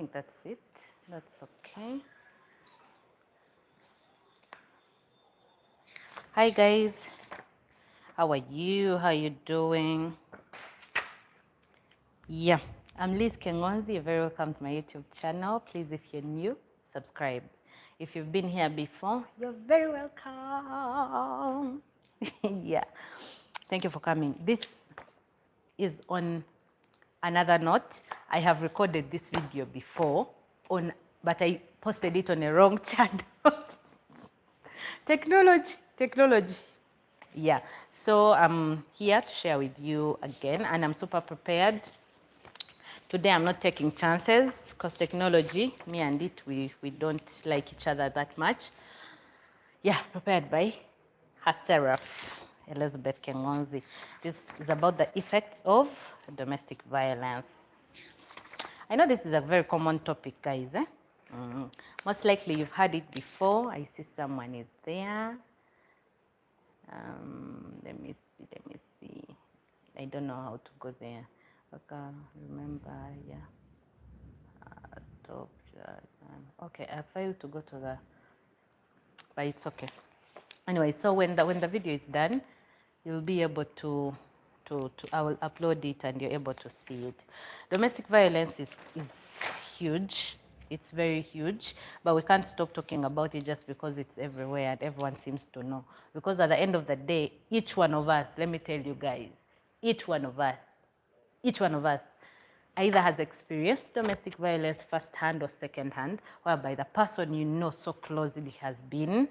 think that's it. That's okay. Hi guys, how are you? How are you doing? Yeah, I'm Liz Kengonzi. You're very welcome to my YouTube channel. Please, if you're new, subscribe. If you've been here before, you're very welcome. Yeah, thank you for coming. This is on another note. I have recorded this video before, but I posted it on a wrong channel. Technology. Yeah, so I'm here to share with you again, and I'm super prepared. Today I'm not taking chances because technology, me and it, we don't like each other that much. Yeah, prepared by Haseraf Elizabeth Kengonzi. This is about the effects of domestic violence. I know this is a very common topic, guys. Most likely you've heard it before. I see someone is there. Let me see. I don't know how to go there. Okay, remember, yeah. Okay, I failed to go to the, but it's okay. Anyway, so when the video is done, you'll be able to I will upload it and you're able to see it. Domestic violence is huge. It's very huge, but we can't stop talking about it just because it's everywhere and everyone seems to know. Because at the end of the day, each one of us, let me tell you guys, each one of us either has experienced domestic violence firsthand or secondhand, whereby the person you know so closely has been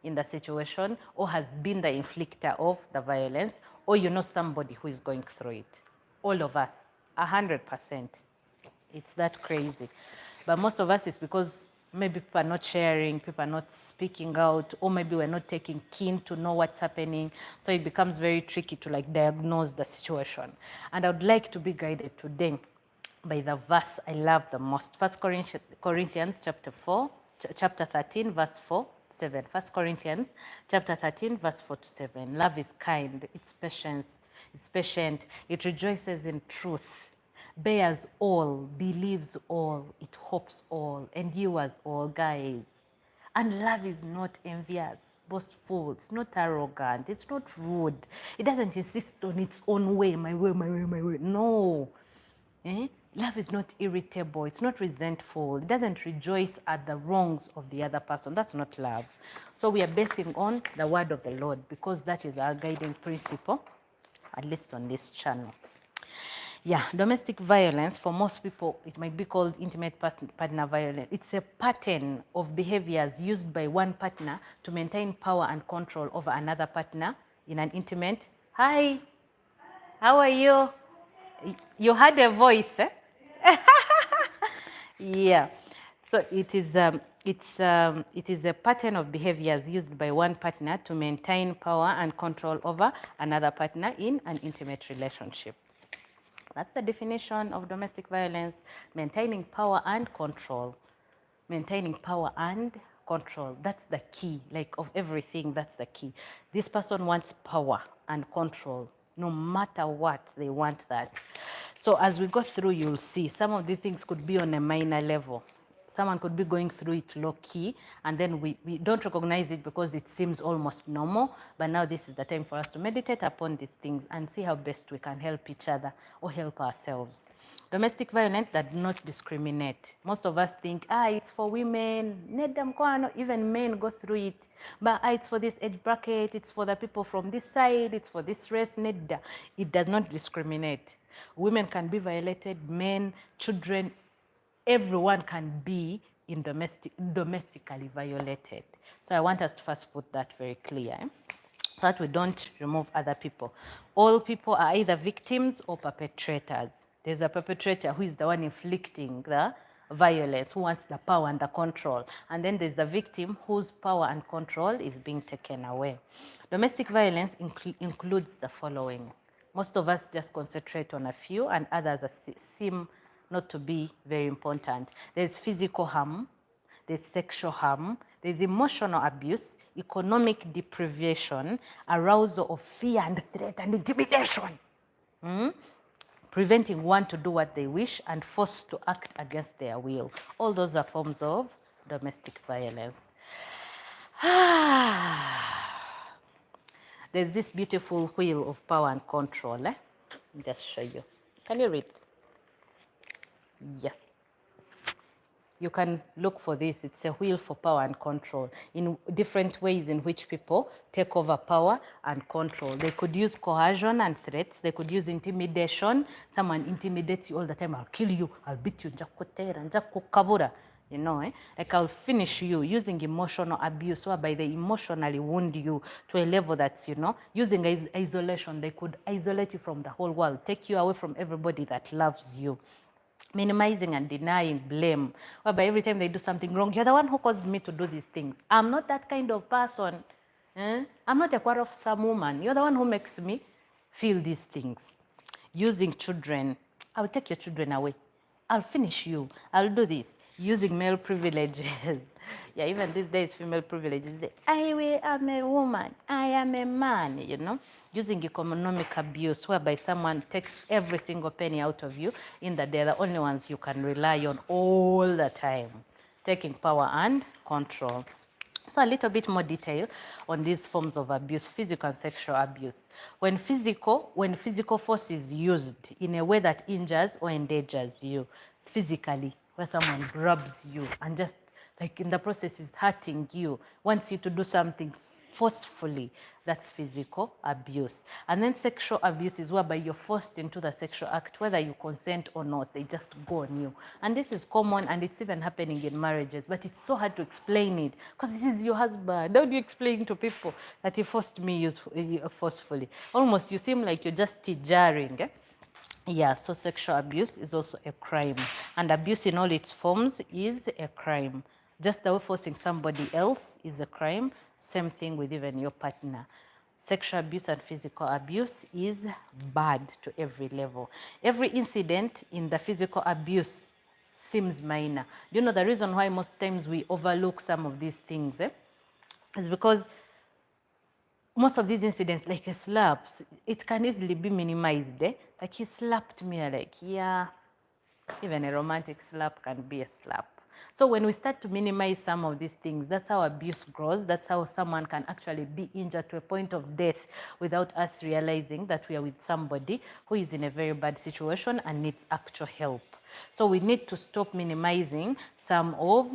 in the situation or has been the inflictor of the violence, or you know somebody who is going through it. All of us, 100%. It's that crazy. But most of us is because maybe people are not sharing, people are not speaking out, or maybe we're not taking keen to know what's happening. So it becomes very tricky to like diagnose the situation. And I would like to be guided today by the verse I love the most. 1 Corinthians chapter 13, verse 4 to 7. 1 Corinthians chapter 13, verse 4 to 7. Love is kind, it's patient, it rejoices in truth, bears all, believes all, it hopes all, endures all, guys. And love is not envious, boastful, it's not arrogant, it's not rude. It doesn't insist on its own way, my way, my way, my way. No. Love is not irritable, it's not resentful, it doesn't rejoice at the wrongs of the other person. That's not love. So we are basing on the word of the Lord because that is our guiding principle, at least on this channel. Yeah, domestic violence, for most people, it might be called intimate partner violence. It's a pattern of behaviors used by one partner to maintain power and control over another partner in an intimate. Hi, how are you? You had a voice, eh? Yeah. So it is a pattern of behaviors used by one partner to maintain power and control over another partner in an intimate relationship. That's the definition of domestic violence: maintaining power and control. Maintaining power and control. That's the key, like of everything, that's the key. This person wants power and control. No matter what, they want that. So as we go through, you'll see some of the things could be on a minor level. Someone could be going through it low key, and then we don't recognize it because it seems almost normal. But now this is the time for us to meditate upon these things and see how best we can help each other or help ourselves. Domestic violence does not discriminate. Most of us think, it's for women, even men go through it. But it's for this age bracket, it's for the people from this side, it's for this race, it does not discriminate. Women can be violated, men, children, everyone can be domestically violated. So I want us to first put that very clear, so that we don't remove other people. All people are either victims or perpetrators. There's a perpetrator who is the one inflicting the violence, who wants the power and the control. And then there's the victim whose power and control is being taken away. Domestic violence includes the following. Most of us just concentrate on a few, and others seem not to be very important. There's physical harm, there's sexual harm, there's emotional abuse, economic deprivation, arousal of fear and threat and intimidation. preventing one to do what they wish, and forced to act against their will. All those are forms of domestic violence. There's this beautiful wheel of power and control. Let me just show you. Can you read? Yeah. You can look for this. It's a wheel for power and control in different ways in which people take over power and control. They could use coercion and threats. They could use intimidation. Someone intimidates you all the time. I'll kill you. I'll beat you. You know, like I'll finish you, using emotional abuse, whereby they emotionally wound you to a level that's, you know, using isolation. They could isolate you from the whole world, take you away from everybody that loves you. Minimizing and denying blame, whereby every time they do something wrong, you're the one who caused me to do these things. I'm not that kind of person. I'm not a quarrelsome woman. You're the one who makes me feel these things. Using children. I'll take your children away. I'll finish you. I'll do this. Using male privileges. Yeah, even these days, female privileges. I am a woman. I am a man, you know. Using economic abuse, whereby someone takes every single penny out of you, in that they're the only ones you can rely on all the time. Taking power and control. So a little bit more detail on these forms of abuse, physical and sexual abuse. When physical force is used in a way that injures or endangers you physically, where someone grabs you and just like in the process is hurting you, wants you to do something forcefully, that's physical abuse. And then sexual abuse is whereby you're forced into the sexual act, whether you consent or not, they just go on you. And this is common, and it's even happening in marriages, but it's so hard to explain it because it is your husband. How do you explain to people that he forced me forcefully? Almost you seem like you're just jarring. Yeah, so sexual abuse is also a crime, and abuse in all its forms is a crime. Just the way forcing somebody else is a crime, same thing with even your partner. Sexual abuse and physical abuse is bad to every level. Every incident in the physical abuse seems minor. Do you know the reason why most times we overlook some of these things? Is because most of these incidents, like a slap, it can easily be minimized. Like he slapped me, like, yeah, even a romantic slap can be a slap. So when we start to minimize some of these things, that's how abuse grows. That's how someone can actually be injured to a point of death without us realizing that we are with somebody who is in a very bad situation and needs actual help. So we need to stop minimizing some of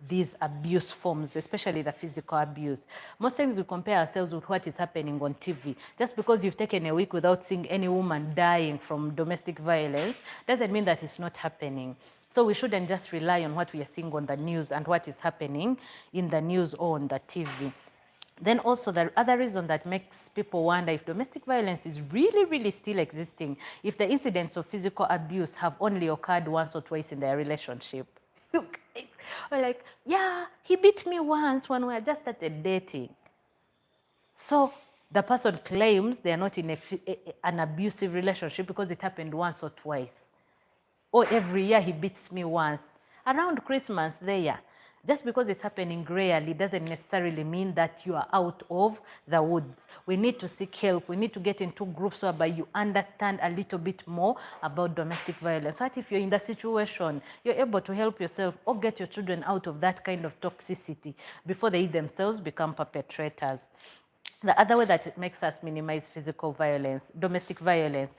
these abuse forms, especially the physical abuse. Most times we compare ourselves with what is happening on TV. Just because you've taken a week without seeing any woman dying from domestic violence doesn't mean that it's not happening. So we shouldn't just rely on what we are seeing on the news and what is happening in the news or on the TV. Then also the other reason that makes people wonder if domestic violence is really still existing, if the incidents of physical abuse have only occurred once or twice in their relationship. We're like, yeah, he beat me once when we just started dating. So the person claims they are not in an abusive relationship because it happened once or twice. Or every year he beats me once. Around Christmas, there. Just because it's happening rarely doesn't necessarily mean that you are out of the woods. We need to seek help. We need to get into groups whereby you understand a little bit more about domestic violence. So that if you're in the situation, you're able to help yourself or get your children out of that kind of toxicity before they themselves become perpetrators. The other way that it makes us minimize physical violence, domestic violence,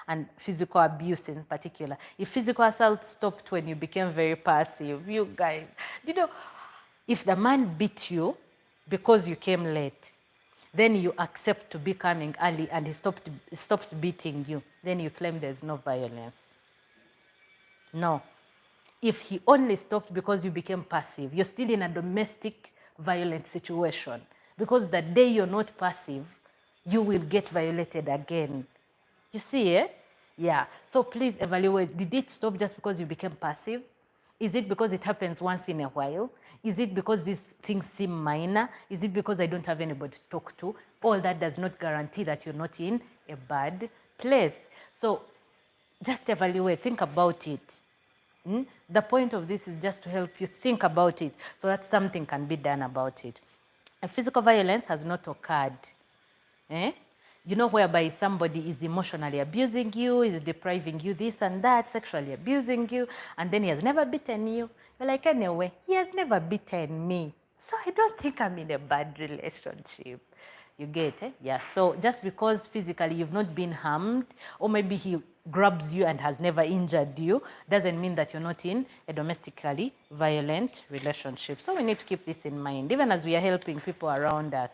and physical abuse in particular. If physical assault stopped when you became very passive, you guys, you know, if the man beat you because you came late, then you accept to be coming early and he stops beating you, then you claim there's no violence. No. If he only stopped because you became passive, you're still in a domestic violent situation. Because the day you're not passive, you will get violated again. You see, eh? Yeah. So please evaluate. Did it stop just because you became passive? Is it because it happens once in a while? Is it because these things seem minor? Is it because I don't have anybody to talk to? All that does not guarantee that you're not in a bad place. So just evaluate. Think about it. The point of this is just to help you think about it so that something can be done about it. If physical violence has not occurred, you know, whereby somebody is emotionally abusing you, is depriving you this and that, sexually abusing you, and then he has never beaten you. You're like, anyway, he has never beaten me, so I don't think I'm in a bad relationship. You get it? Yeah. So just because physically you've not been harmed, or maybe he grabs you and has never injured you, doesn't mean that you're not in a domestically violent relationship. So we need to keep this in mind, even as we are helping people around us,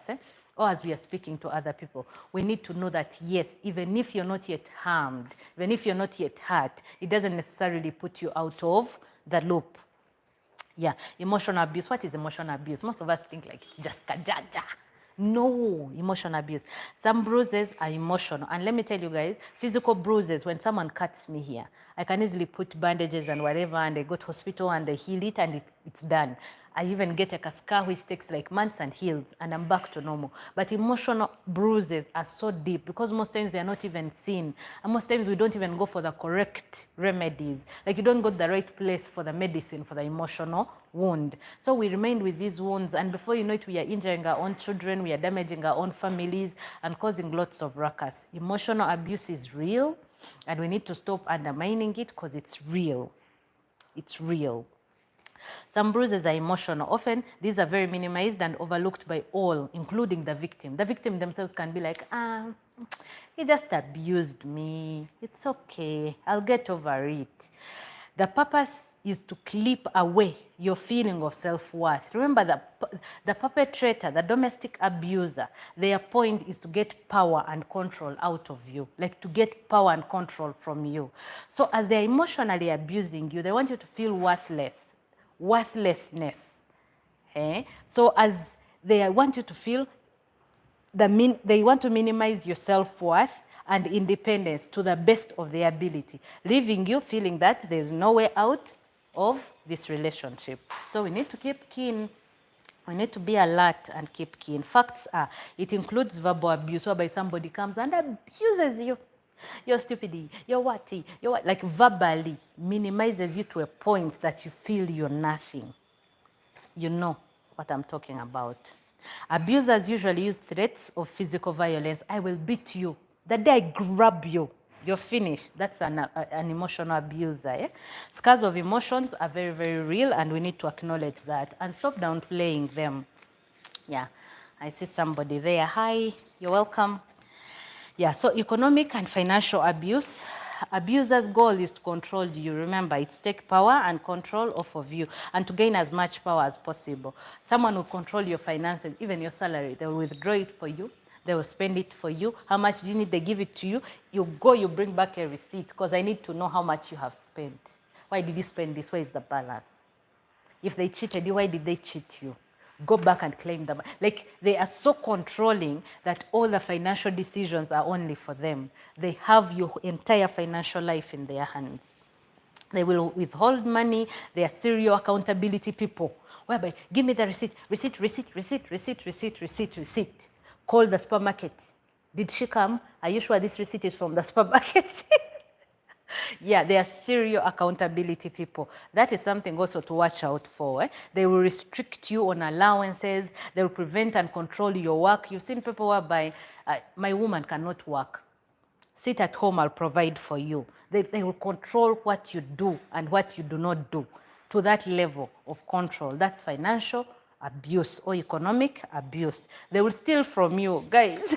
or as we are speaking to other people. We need to know that, yes, even if you're not yet harmed, even if you're not yet hurt, it doesn't necessarily put you out of the loop. Yeah, emotional abuse. What is emotional abuse? Most of us think like it's just kajaja. No, emotional abuse. Some bruises are emotional. And let me tell you guys, physical bruises, when someone cuts me here, I can easily put bandages and whatever, and they go to hospital and they heal it, and it's done. I even get like a scar which takes like months and heals, and I'm back to normal. But emotional bruises are so deep because most times they're not even seen. And most times we don't even go for the correct remedies. Like you don't go to the right place for the medicine for the emotional wound. So we remain with these wounds, and before you know it, we are injuring our own children, we are damaging our own families and causing lots of ruckus. Emotional abuse is real, and we need to stop undermining it because it's real. It's real. Some bruises are emotional. Often, these are very minimized and overlooked by all, including the victim. The victim themselves can be like, he just abused me. It's okay. I'll get over it. The purpose is to clip away your feeling of self-worth. Remember, the perpetrator, the domestic abuser, their point is to get power and control out of you, like to get power and control from you. So as they're emotionally abusing you, they want you to feel worthless. Worthlessness. Okay? So as they want you to feel, they want to minimize your self-worth and independence to the best of their ability, leaving you feeling that there's no way out of this relationship. So we need to keep keen. We need to be alert and keep keen. Facts are, it includes verbal abuse, whereby somebody comes and abuses you. You're stupid, you're watty, you're what, like verbally minimizes you to a point that you feel you're nothing. You know what I'm talking about. Abusers usually use threats of physical violence. I will beat you. The day I grab you, you're finished. That's an emotional abuser. Eh? Scars of emotions are very, very real, and we need to acknowledge that and stop downplaying them. Yeah, I see somebody there. Hi, you're welcome. Yeah, so economic and financial abuse. Abusers' goal is to control you. Remember, it's to take power and control off of you and to gain as much power as possible. Someone will control your finances, even your salary. They will withdraw it for you. They will spend it for you. How much do you need? They give it to you. You go, you bring back a receipt because I need to know how much you have spent. Why did you spend this? Where is the balance? If they cheated you, why did they cheat you? Go back and claim them. Like, they are so controlling that all the financial decisions are only for them. They have your entire financial life in their hands. They will withhold money. They are serial accountability people. Whereby, give me the receipt, receipt, receipt, receipt, receipt, receipt, receipt, receipt. Call the supermarket. Did she come? Are you sure this receipt is from the supermarket? Yeah, they are serial accountability people. That is something also to watch out for. They will restrict you on allowances. They will prevent and control your work. You've seen people whereby, my woman cannot work. Sit at home, I'll provide for you. They will control what you do and what you do not do to that level of control. That's financial abuse or economic abuse. They will steal from you, guys.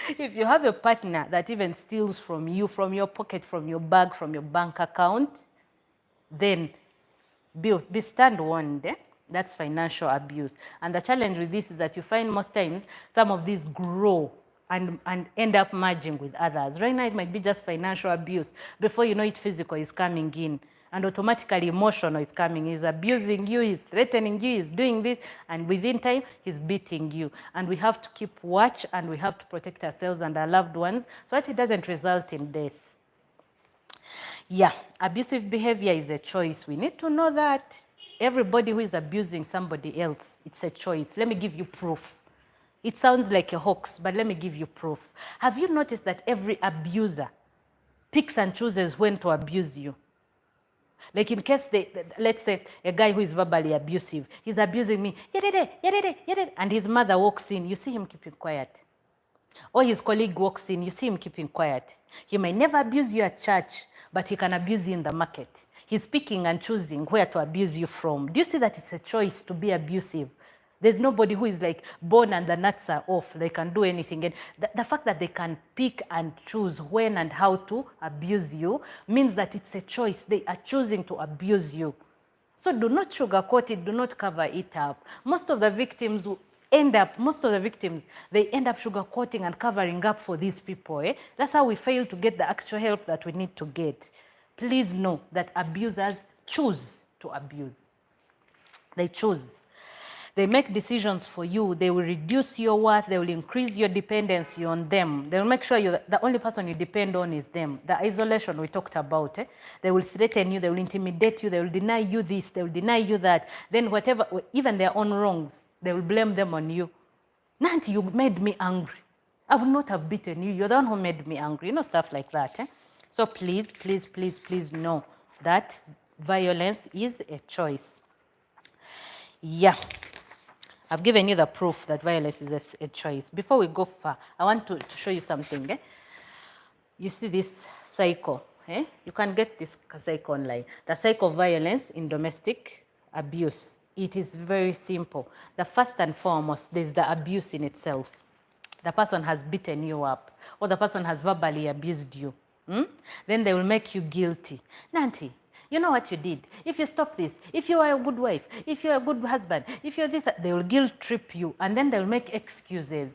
If you have a partner that even steals from you, from your pocket, from your bag, from your bank account, then be stand warned. Eh? That's financial abuse. And the challenge with this is that you find most times some of these grow and end up merging with others. Right now, it might be just financial abuse. Before you know it, physical is coming in. And automatically emotional is coming. He's abusing you, he's threatening you, he's doing this, and within time, he's beating you. And we have to keep watch, and we have to protect ourselves and our loved ones so that it doesn't result in death. Yeah, abusive behavior is a choice. We need to know that everybody who is abusing somebody else, it's a choice. Let me give you proof. It sounds like a hoax, but let me give you proof. Have you noticed that every abuser picks and chooses when to abuse you? Like in case, let's say a guy who is verbally abusive, he's abusing me, and his mother walks in, you see him keeping quiet. Or his colleague walks in, you see him keeping quiet. He may never abuse you at church, but he can abuse you in the market. He's picking and choosing where to abuse you from. Do you see that it's a choice to be abusive? There's nobody who is like born and the nuts are off. They can do anything. And the fact that they can pick and choose when and how to abuse you means that it's a choice. They are choosing to abuse you. So do not sugarcoat it. Do not cover it up. Most of the victims, they end up sugarcoating and covering up for these people. That's how we fail to get the actual help that we need to get. Please know that abusers choose to abuse. They choose. They make decisions for you. They will reduce your worth. They will increase your dependency on them. They will make sure the only person you depend on is them. The isolation we talked about. They will threaten you. They will intimidate you. They will deny you this. They will deny you that. Then whatever, even their own wrongs, they will blame them on you. Nanti, you made me angry. I would not have beaten you. You're the one who made me angry. You know, stuff like that. So please, please, please, please know that violence is a choice. Yeah. I've given you the proof that violence is a choice. Before we go far, I want to show you something. You see this cycle. You can get this cycle online. The cycle of violence in domestic abuse. It is very simple. The first and foremost, there's the abuse in itself. The person has beaten you up, or the person has verbally abused you. Then they will make you guilty. Nanti, you know what you did. If you stop this, if you are a good wife, if you're a good husband, if you're this, they will guilt trip you, and then they will make excuses.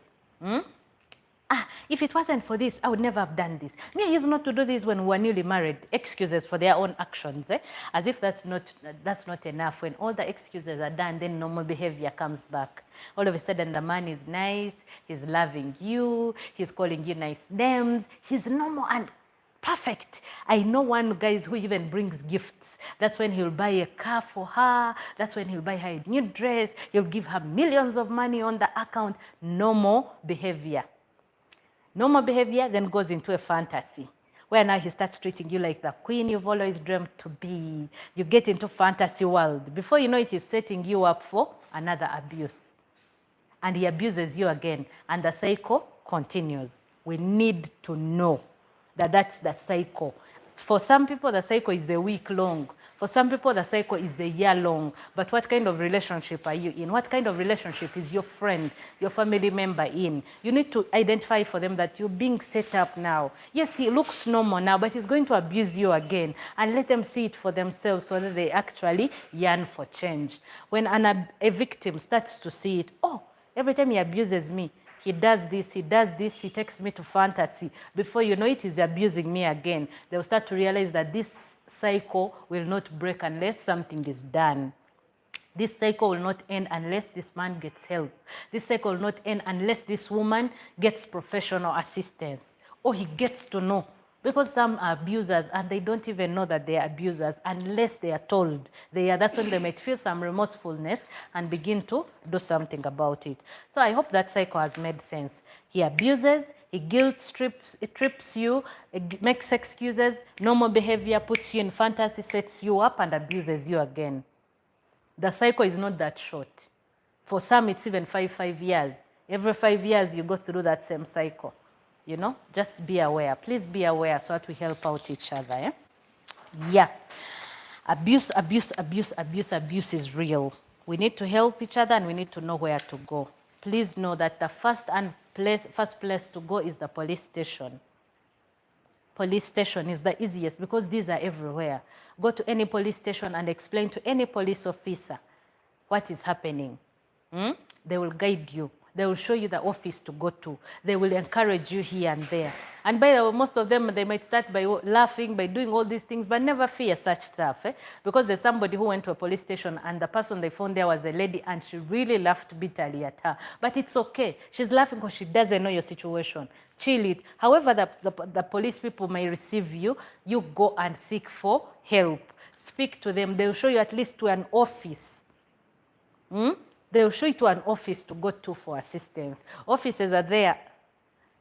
If it wasn't for this, I would never have done this. Me, I used not to do this when we were newly married. Excuses for their own actions. As if that's not enough. When all the excuses are done, then normal behavior comes back. All of a sudden, the man is nice. He's loving you. He's calling you nice names. He's normal and perfect. I know one guy who even brings gifts. That's when he'll buy a car for her. That's when he'll buy her a new dress. He'll give her millions of money on the account. Normal behavior. Normal behavior then goes into a fantasy, where now he starts treating you like the queen you've always dreamt to be. You get into fantasy world. Before you know it, he's setting you up for another abuse. And he abuses you again. And the cycle continues. We need to know that that's the cycle. For some people, the cycle is a week long. For some people, the cycle is a year long. But what kind of relationship are you in? What kind of relationship is your friend, your family member in? You need to identify for them that you're being set up now. Yes, he looks normal now, but he's going to abuse you again. And let them see it for themselves so that they actually yearn for change. When a victim starts to see it, oh, every time he abuses me, he does this, he takes me to fantasy. Before you know it, he's abusing me again. They'll start to realize that this cycle will not break unless something is done. This cycle will not end unless this man gets help. This cycle will not end unless this woman gets professional assistance or he gets to know. Because some are abusers and they don't even know that they are abusers unless they are told they are. That's when they might feel some remorsefulness and begin to do something about it. So I hope that cycle has made sense. He abuses, he guilt trips you, makes excuses, normal behavior, puts you in fantasy, sets you up and abuses you again. The cycle is not that short. For some, it's even 5 years. Every 5 years, you go through that same cycle. You know, just be aware. Please be aware so that we help out each other. Yeah. Abuse is real. We need to help each other and we need to know where to go. Please know that the first place to go is the police station. Police station is the easiest because these are everywhere. Go to any police station and explain to any police officer what is happening. They will guide you. They will show you the office to go to. They will encourage you here and there. And by the way, most of them, they might start by laughing, by doing all these things, but never fear such stuff. Because there's somebody who went to a police station and the person they found there was a lady and she really laughed bitterly at her. But it's okay. She's laughing because she doesn't know your situation. Chill it. However, the police people may receive you, you go and seek for help. Speak to them. They'll show you at least to an office. They will show you to an office to go to for assistance. Offices are there.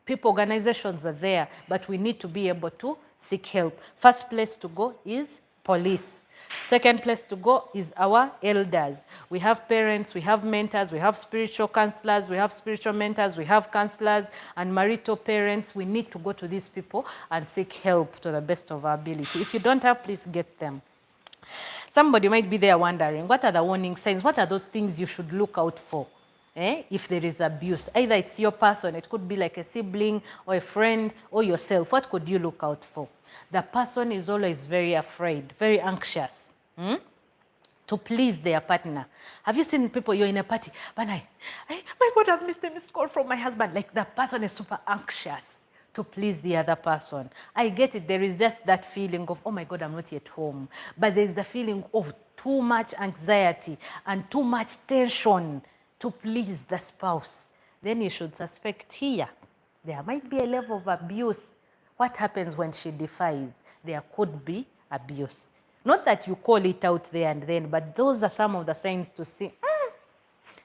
People, organizations are there. But we need to be able to seek help. First place to go is police. Second place to go is our elders. We have parents, we have mentors, we have spiritual counselors, we have spiritual mentors, we have counselors and marital parents. We need to go to these people and seek help to the best of our ability. If you don't have, please get them. Somebody might be there wondering, what are the warning signs? What are those things you should look out for? If there is abuse, either it's your person, it could be like a sibling or a friend or yourself. What could you look out for? The person is always very afraid, very anxious to please their partner. Have you seen people, you're in a party, but my God, I've missed a missed call from my husband. Like the person is super anxious to please the other person. I get it. There is just that feeling of, oh my God, I'm not yet home. But there's the feeling of too much anxiety and too much tension to please the spouse. Then you should suspect here, there might be a level of abuse. What happens when she defies? There could be abuse. Not that you call it out there and then, but those are some of the signs to see.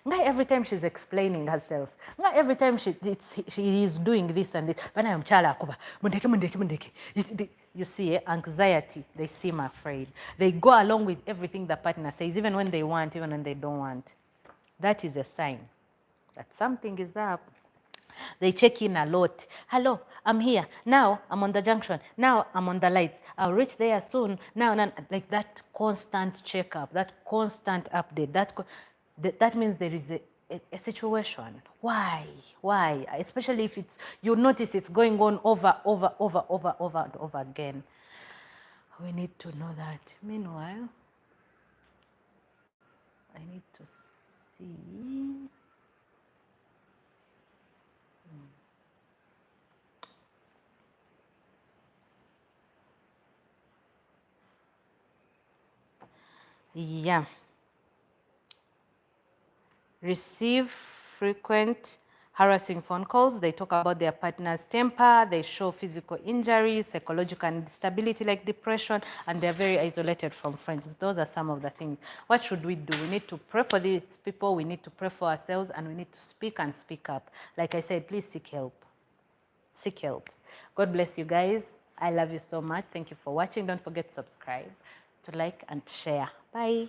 Every time she's explaining herself, every time she is doing this and this, you see, anxiety, they seem afraid. They go along with everything the partner says, even when they want, even when they don't want. That is a sign that something is up. They check in a lot. Hello, I'm here. Now I'm on the junction. Now I'm on the lights. I'll reach there soon. Now, like that constant checkup, that constant update, that means there is a situation. Why? Especially if you notice it's going on over and over again. We need to know that. Meanwhile, I need to see. Yeah. Receive frequent harassing phone calls. They talk about their partner's temper. They show physical injuries, psychological instability like depression, and they're very isolated from friends. Those are some of the things. What should we do? We need to pray for these people. We need to pray for ourselves, and we need to speak and speak up. Like I said, please seek help. Seek help. God bless you guys. I love you so much. Thank you for watching. Don't forget to subscribe, to like, and to share. Bye.